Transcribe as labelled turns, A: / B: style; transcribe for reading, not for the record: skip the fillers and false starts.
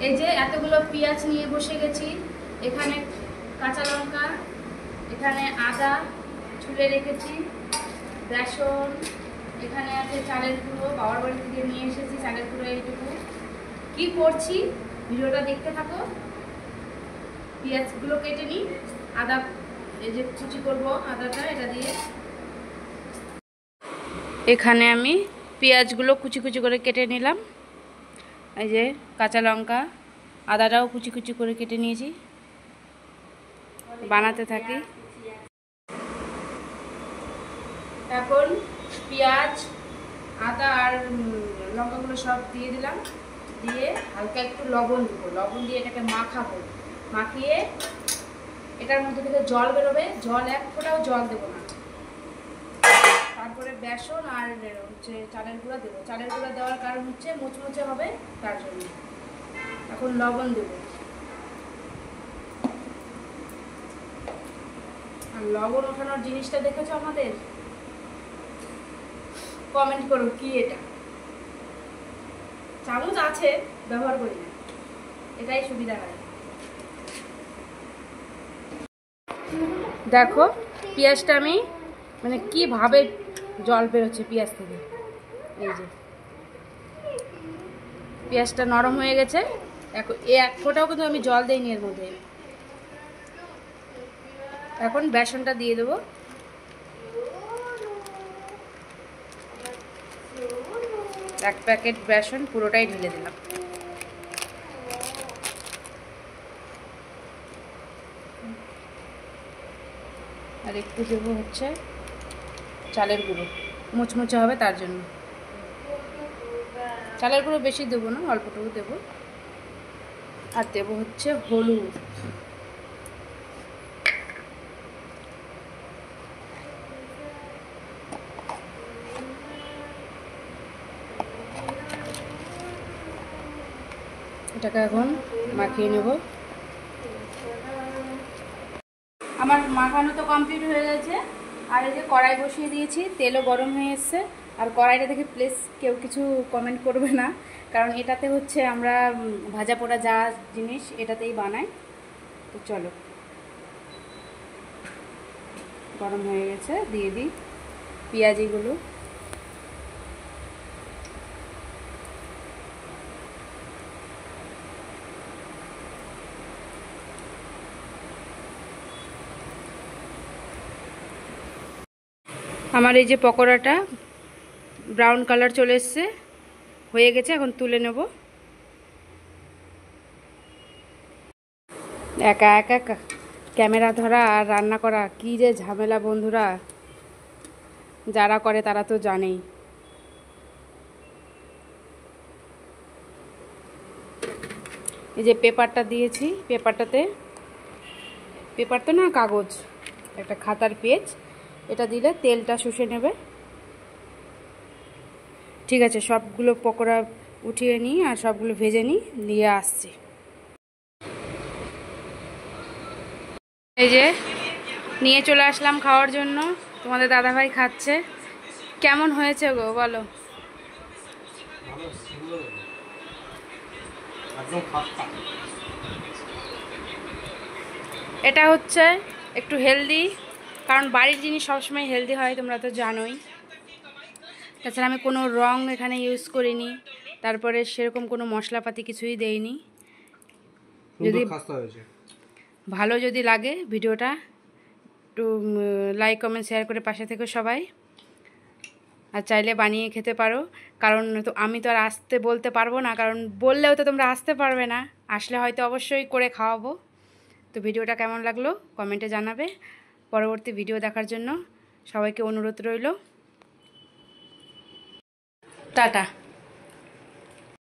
A: এই যে এতগুলো পেঁয়াজ নিয়ে বসে গেছি, এখানে কাঁচা লঙ্কা, এখানে আদা ছুলে রেখেছি, বেসন, এখানে আছে চালের গুঁড়ো, বাবার বাড়ি থেকে নিয়ে এসেছি চালের গুঁড়ো এইটুকু। কি করছি ভিডিওটা দেখতে থাকো। পেঁয়াজগুলো কেটে নিই, আদা এই যে কুচি করবো আদাটা এটা দিয়ে। এখানে আমি পেঁয়াজগুলো কুচি কুচি করে কেটে নিলাম, এই যে কাঁচা লঙ্কা আদাটাও কুচি কুচি করে কেটে নিয়েছি, বানাতে থাকি। এখন পেঁয়াজ আদা আর লঙ্কাগুলো সব দিয়ে দিলাম, দিয়ে হালকা একটু লবণ দেবো, লবণ দিয়ে এটাকে মাখাবো, মাখিয়ে এটার মধ্যে থেকে জল বেরোবে, জল এক ফোঁটাও জল দেবো না। তারপরে বেসন আর হচ্ছে চালের গুঁড়া দেবো, চালের গুঁড়া দেওয়ার কারণ হচ্ছে মুচমুচে হবে তার জন্য। এখন লবণ দেবো, আর লবণ ওঠানোর জিনিসটা দেখেছো আমাদের? কমেন্ট করো কি এটা। চামচ আছে, ব্যবহার করি না, এটাই সুবিধা হয়। দেখো পেঁয়াজটা আমি মানে কিভাবে জল বেরোচ্ছে পেঁয়াজ থেকে, এই যে পেঁয়াজটা নরম হয়ে গেছে। এখন এক ফোঁটাও কিন্তু আমি জল দিইনি এর মধ্যে। এখন বেসনটা দিয়ে দেবো, এক প্যাকেট বেসন পুরোটাই ঢেলে দিলাম। আর একটু দেবো হচ্ছে চালের গুঁড়ো, মুচমুচে হবে তার জন্য। চালের গুঁড়ো বেশি দেবো না, অল্পটুকু দেবো। আর দেবো হচ্ছে হলুদ, এটাকে এখন মাখিয়ে নেব। আমার মাখানো তো কমপ্লিট হয়ে গেছে। আর এই যে কড়াই বসিয়ে দিয়েছি, তেলও গরম হয়ে এসছে। আর কড়াইটা দেখে প্লিজ কেউ কিছু কমেন্ট করবে না, কারণ এটাতে হচ্ছে আমরা ভাজা পোড়া যা জিনিস এটাতেই বানাই। তো চলো, গরম হয়ে গেছে, দিয়ে দিই পেঁয়াজিগুলো। আমার এই যে পকোড়াটা ব্রাউন কালার চলে এসছে, হয়ে গেছে, এখন তুলে নেব। একা একা ক্যামেরা ধরা আর রান্না করা কি যে ঝামেলা বন্ধুরা, যারা করে তারা তো জানেই। এই যে পেপারটা দিয়েছি, পেপারটাতে, পেপার তো না কাগজ, একটা খাতার পেজ, এটা দিলে তেলটা শুষে নেবে। ঠিক আছে, সবগুলো পকোড়া উঠিয়ে নিই আর সবগুলো ভেজে নিই, নিয়ে আসছি। এই যে নিয়ে চলে আসলাম খাওয়ার জন্য, তোমাদের দাদাভাই খাচ্ছে। কেমন হয়েছে গো বলো? এটা হচ্ছে একটু হেলদি, কারণ বাড়ির জিনিস সবসময় হেলদি হয়, তোমরা তো জানোই। তাছাড়া আমি কোনো রং এখানে ইউজ করিনি, তারপরে সেরকম কোনো মশলাপাতি কিছুই দেইনি। যদি ভালো যদি লাগে ভিডিওটা, একটু লাইক কমেন্ট শেয়ার করে পাশে থেকে সবাই। আর চাইলে বানিয়ে খেতে পারো, কারণ তো আমি তো আর আসতে বলতে পারবো না, কারণ বললেও তো তোমরা আসতে পারবে না, আসলে হয়তো অবশ্যই করে খাওয়াবো। তো ভিডিওটা কেমন লাগলো কমেন্টে জানাবে। পরবর্তী ভিডিও দেখার জন্য সবাইকে অনুরোধ রইল। টাটা।